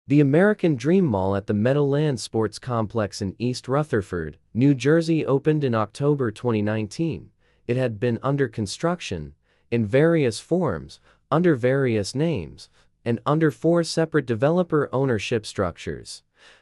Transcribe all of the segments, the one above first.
The American Dream Mall at the Meadowlands Sports Complex in East Rutherford, New Jersey opened in October 2019. It had been under construction, in various forms, under various names, and under 4 separate developer ownership structures.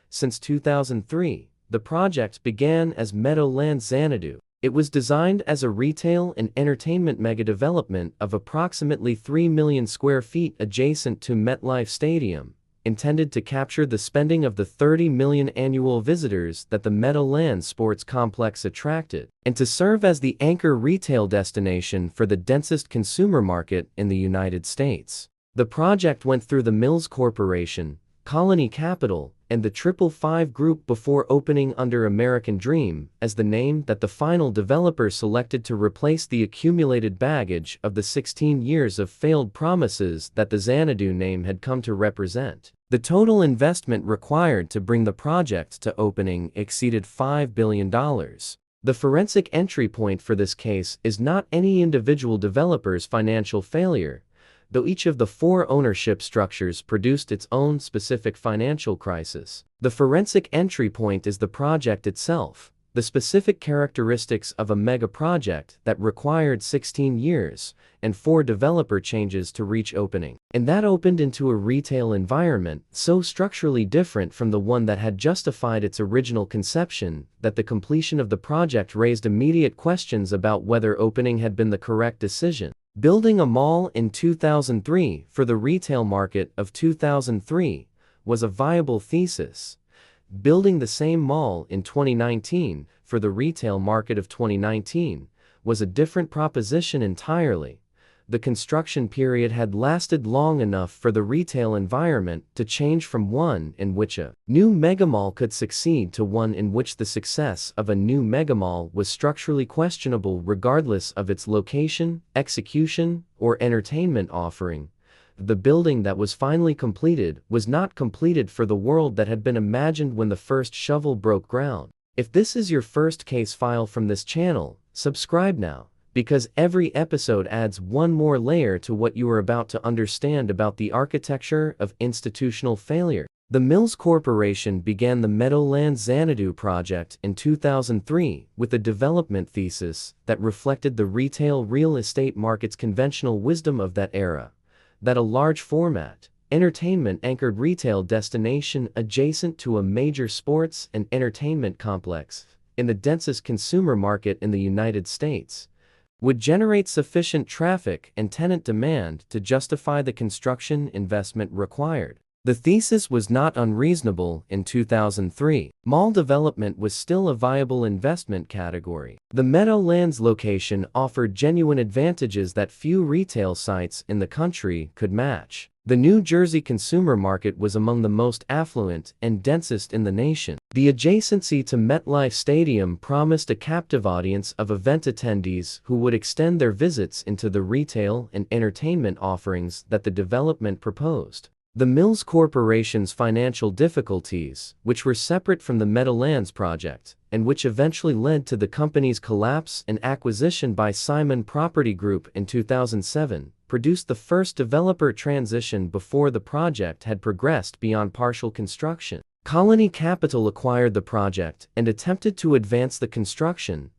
Since 2003, the project began as Meadowlands Xanadu. It was designed as a retail and entertainment megadevelopment of approximately 3 million square feet adjacent to MetLife Stadium, intended to capture the spending of the 30 million annual visitors that the Meadowlands Sports Complex attracted, and to serve as the anchor retail destination for the densest consumer market in the United States. The project went through the Mills Corporation, Colony Capital, and the 555 Group before opening under American Dream as the name that the final developer selected to replace the accumulated baggage of the 16 years of failed promises that the Xanadu name had come to represent. The total investment required to bring the project to opening exceeded $5 billion. The forensic entry point for this case is not any individual developer's financial failure, though each of the 4 ownership structures produced its own specific financial crisis. The forensic entry point is the project itself, the specific characteristics of a mega project that required 16 years and 4 developer changes to reach opening. And that opened into a retail environment so structurally different from the one that had justified its original conception that the completion of the project raised immediate questions about whether opening had been the correct decision. Building a mall in 2003 for the retail market of 2003 was a viable thesis. Building the same mall in 2019 for the retail market of 2019 was a different proposition entirely. The construction period had lasted long enough for the retail environment to change from one in which a new megamall could succeed to one in which the success of a new megamall was structurally questionable regardless of its location, execution, or entertainment offering. The building that was finally completed was not completed for the world that had been imagined when the first shovel broke ground. If this is your first case file from this channel, subscribe now, because every episode adds one more layer to what you are about to understand about the architecture of institutional failure. The Mills Corporation began the Meadowlands Xanadu project in 2003 with a development thesis that reflected the retail real estate market's conventional wisdom of that era, that a large format, entertainment-anchored retail destination adjacent to a major sports and entertainment complex in the densest consumer market in the United States would generate sufficient traffic and tenant demand to justify the construction investment required. The thesis was not unreasonable in 2003. Mall development was still a viable investment category. The Meadowlands location offered genuine advantages that few retail sites in the country could match. The New Jersey consumer market was among the most affluent and densest in the nation. The adjacency to MetLife Stadium promised a captive audience of event attendees who would extend their visits into the retail and entertainment offerings that the development proposed. The Mills Corporation's financial difficulties, which were separate from the Meadowlands project, and which eventually led to the company's collapse and acquisition by Simon Property Group in 2007, produced the first developer transition before the project had progressed beyond partial construction. Colony Capital acquired the project and attempted to advance the construction,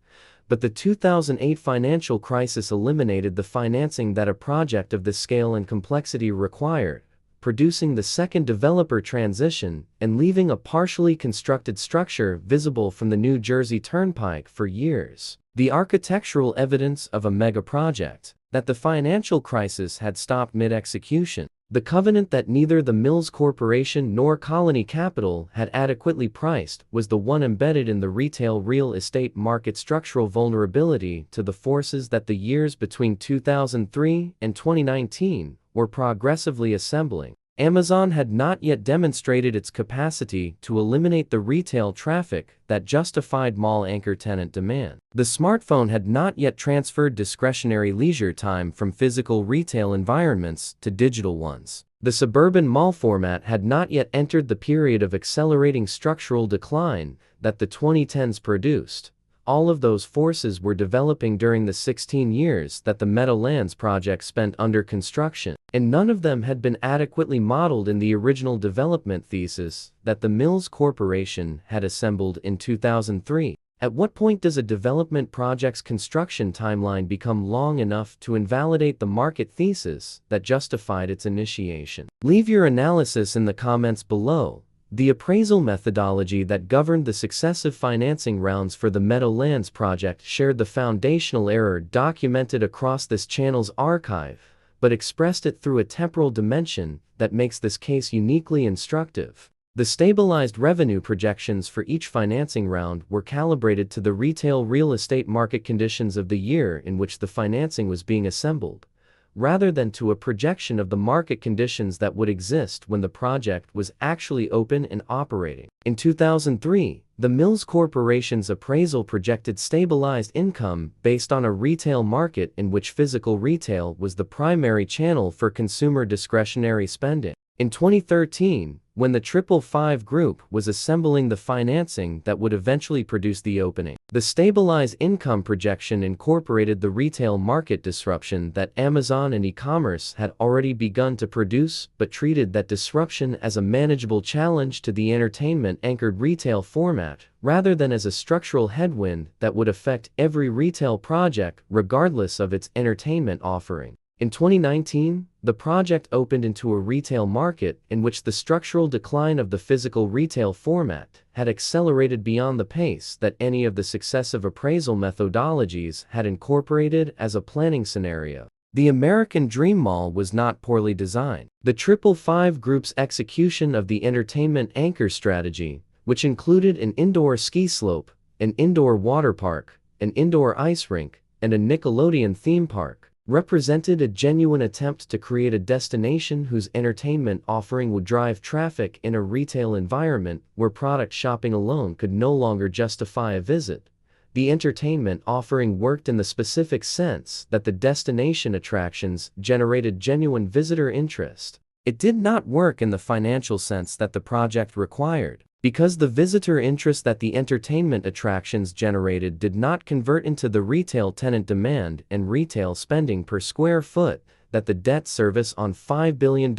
but the 2008 financial crisis eliminated the financing that a project of this scale and complexity required, producing the second developer transition and leaving a partially constructed structure visible from the New Jersey Turnpike for years. The architectural evidence of a mega project, that the financial crisis had stopped mid-execution. The covenant that neither the Mills Corporation nor Colony Capital had adequately priced was the one embedded in the retail real estate market structural vulnerability to the forces that the years between 2003 and 2019 were progressively assembling. Amazon had not yet demonstrated its capacity to eliminate the retail traffic that justified mall anchor tenant demand. The smartphone had not yet transferred discretionary leisure time from physical retail environments to digital ones. The suburban mall format had not yet entered the period of accelerating structural decline that the 2010s produced. All of those forces were developing during the 16 years that the Meadowlands project spent under construction, and none of them had been adequately modeled in the original development thesis that the Mills Corporation had assembled in 2003. At what point does a development project's construction timeline become long enough to invalidate the market thesis that justified its initiation? Leave your analysis in the comments below. The appraisal methodology that governed the successive financing rounds for the Meadowlands project shared the foundational error documented across this channel's archive, but expressed it through a temporal dimension that makes this case uniquely instructive. The stabilized revenue projections for each financing round were calibrated to the retail real estate market conditions of the year in which the financing was being assembled, rather than to a projection of the market conditions that would exist when the project was actually open and operating. In 2003, the Mills Corporation's appraisal projected stabilized income based on a retail market in which physical retail was the primary channel for consumer discretionary spending. In 2013, when the 555 Group was assembling the financing that would eventually produce the opening, the stabilized income projection incorporated the retail market disruption that Amazon and e-commerce had already begun to produce, but treated that disruption as a manageable challenge to the entertainment-anchored retail format, rather than as a structural headwind that would affect every retail project regardless of its entertainment offering. In 2019, the project opened into a retail market in which the structural decline of the physical retail format had accelerated beyond the pace that any of the successive appraisal methodologies had incorporated as a planning scenario. The American Dream Mall was not poorly designed. The 555 Group's execution of the entertainment anchor strategy, which included an indoor ski slope, an indoor water park, an indoor ice rink, and a Nickelodeon theme park, represented a genuine attempt to create a destination whose entertainment offering would drive traffic in a retail environment where product shopping alone could no longer justify a visit. The entertainment offering worked in the specific sense that the destination attractions generated genuine visitor interest. It did not work in the financial sense that the project required, because the visitor interest that the entertainment attractions generated did not convert into the retail tenant demand and retail spending per square foot that the debt service on $5 billion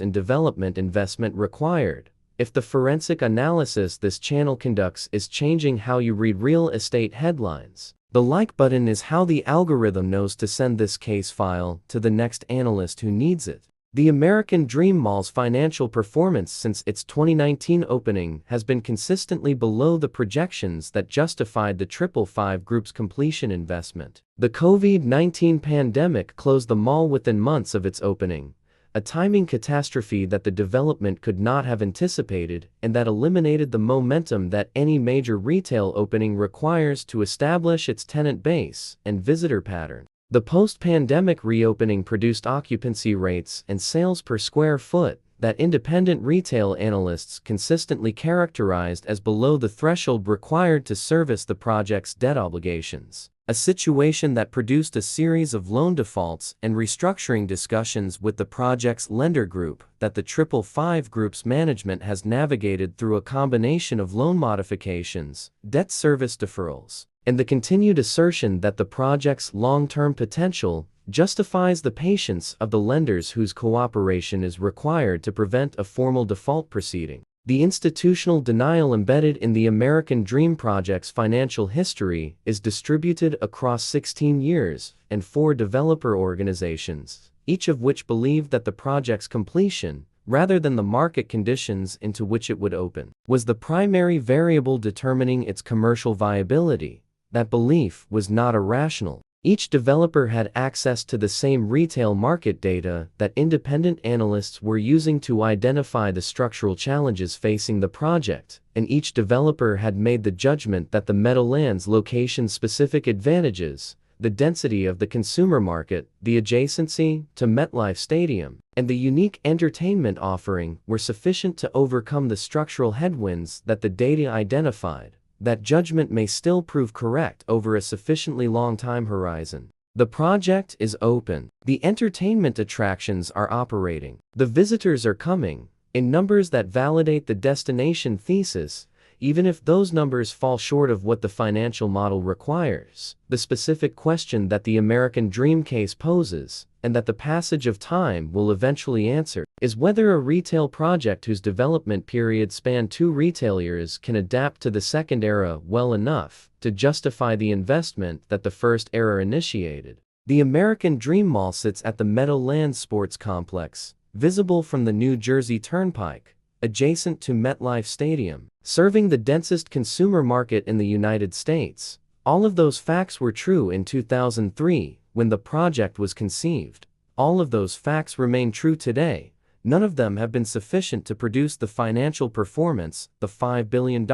in development investment required. If the forensic analysis this channel conducts is changing how you read real estate headlines, the like button is how the algorithm knows to send this case file to the next analyst who needs it. The American Dream Mall's financial performance since its 2019 opening has been consistently below the projections that justified the 555 Group's completion investment. The COVID-19 pandemic closed the mall within months of its opening, a timing catastrophe that the development could not have anticipated and that eliminated the momentum that any major retail opening requires to establish its tenant base and visitor pattern. The post-pandemic reopening produced occupancy rates and sales per square foot that independent retail analysts consistently characterized as below the threshold required to service the project's debt obligations, a situation that produced a series of loan defaults and restructuring discussions with the project's lender group that the 555 Group's management has navigated through a combination of loan modifications, debt service deferrals, and the continued assertion that the project's long-term potential justifies the patience of the lenders whose cooperation is required to prevent a formal default proceeding. The institutional denial embedded in the American Dream Project's financial history is distributed across 16 years and 4 developer organizations, each of which believed that the project's completion, rather than the market conditions into which it would open, was the primary variable determining its commercial viability. That belief was not irrational. Each developer had access to the same retail market data that independent analysts were using to identify the structural challenges facing the project, and each developer had made the judgment that the Meadowlands location-specific advantages, the density of the consumer market, the adjacency to MetLife Stadium, and the unique entertainment offering were sufficient to overcome the structural headwinds that the data identified. That judgment may still prove correct over a sufficiently long time horizon. The project is open. The entertainment attractions are operating. The visitors are coming, in numbers that validate the destination thesis, even if those numbers fall short of what the financial model requires. The specific question that the American Dream case poses, and that the passage of time will eventually answer, is whether a retail project whose development period spanned 2 retail years can adapt to the second era well enough to justify the investment that the first era initiated. The American Dream Mall sits at the Meadowlands Sports Complex, visible from the New Jersey Turnpike, adjacent to MetLife Stadium, serving the densest consumer market in the United States. All of those facts were true in 2003, when the project was conceived. All of those facts remain true today. None of them have been sufficient to produce the financial performance the $5 billion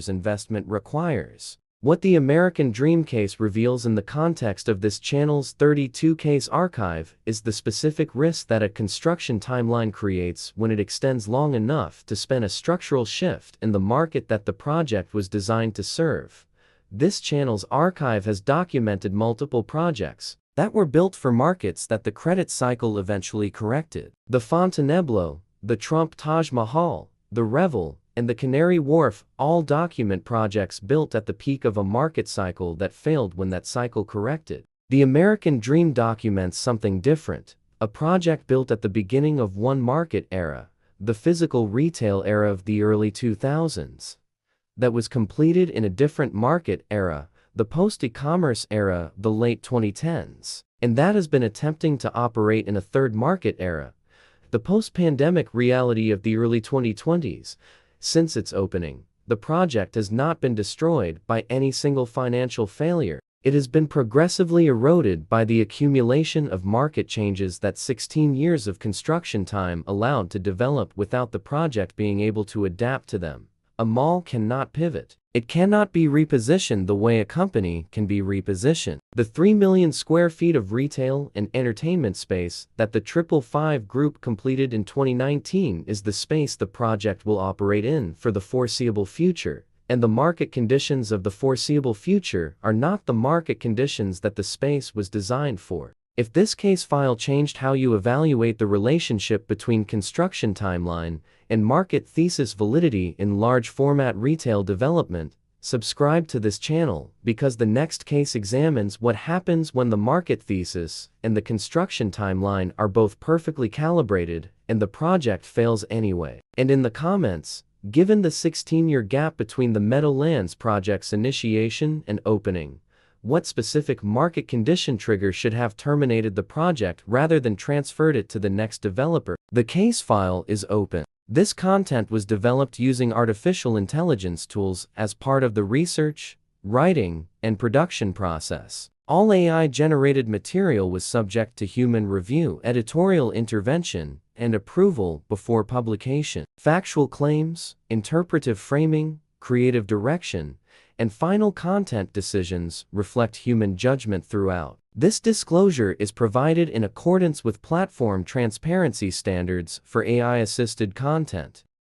investment requires. What the American Dream case reveals in the context of this channel's 32 case archive is the specific risk that a construction timeline creates when it extends long enough to span a structural shift in the market that the project was designed to serve. This channel's archive has documented multiple projects that were built for markets that the credit cycle eventually corrected. The Fontainebleau, the Trump Taj Mahal, the Revel, and the Canary Wharf all document projects built at the peak of a market cycle that failed when that cycle corrected. The American Dream documents something different, a project built at the beginning of one market era, the physical retail era of the early 2000s, that was completed in a different market era, the post-e-commerce era, the late 2010s, and that has been attempting to operate in a third market era, the post-pandemic reality of the early 2020s. Since its opening, the project has not been destroyed by any single financial failure. It has been progressively eroded by the accumulation of market changes that 16 years of construction time allowed to develop without the project being able to adapt to them. A mall cannot pivot. It cannot be repositioned the way a company can be repositioned. The 3 million square feet of retail and entertainment space that the 555 Group completed in 2019 is the space the project will operate in for the foreseeable future, and the market conditions of the foreseeable future are not the market conditions that the space was designed for. If this case file changed how you evaluate the relationship between construction timeline and market thesis validity in large format retail development, subscribe to this channel, because the next case examines what happens when the market thesis and the construction timeline are both perfectly calibrated and the project fails anyway. And in the comments, given the 16-year gap between the Meadowlands project's initiation and opening, what specific market condition trigger should have terminated the project rather than transferred it to the next developer? The case file is open. This content was developed using artificial intelligence tools as part of the research, writing, and production process. All AI-generated material was subject to human review, editorial intervention, and approval before publication. Factual claims, interpretive framing, creative direction, and final content decisions reflect human judgment throughout. This disclosure is provided in accordance with platform transparency standards for AI-assisted content.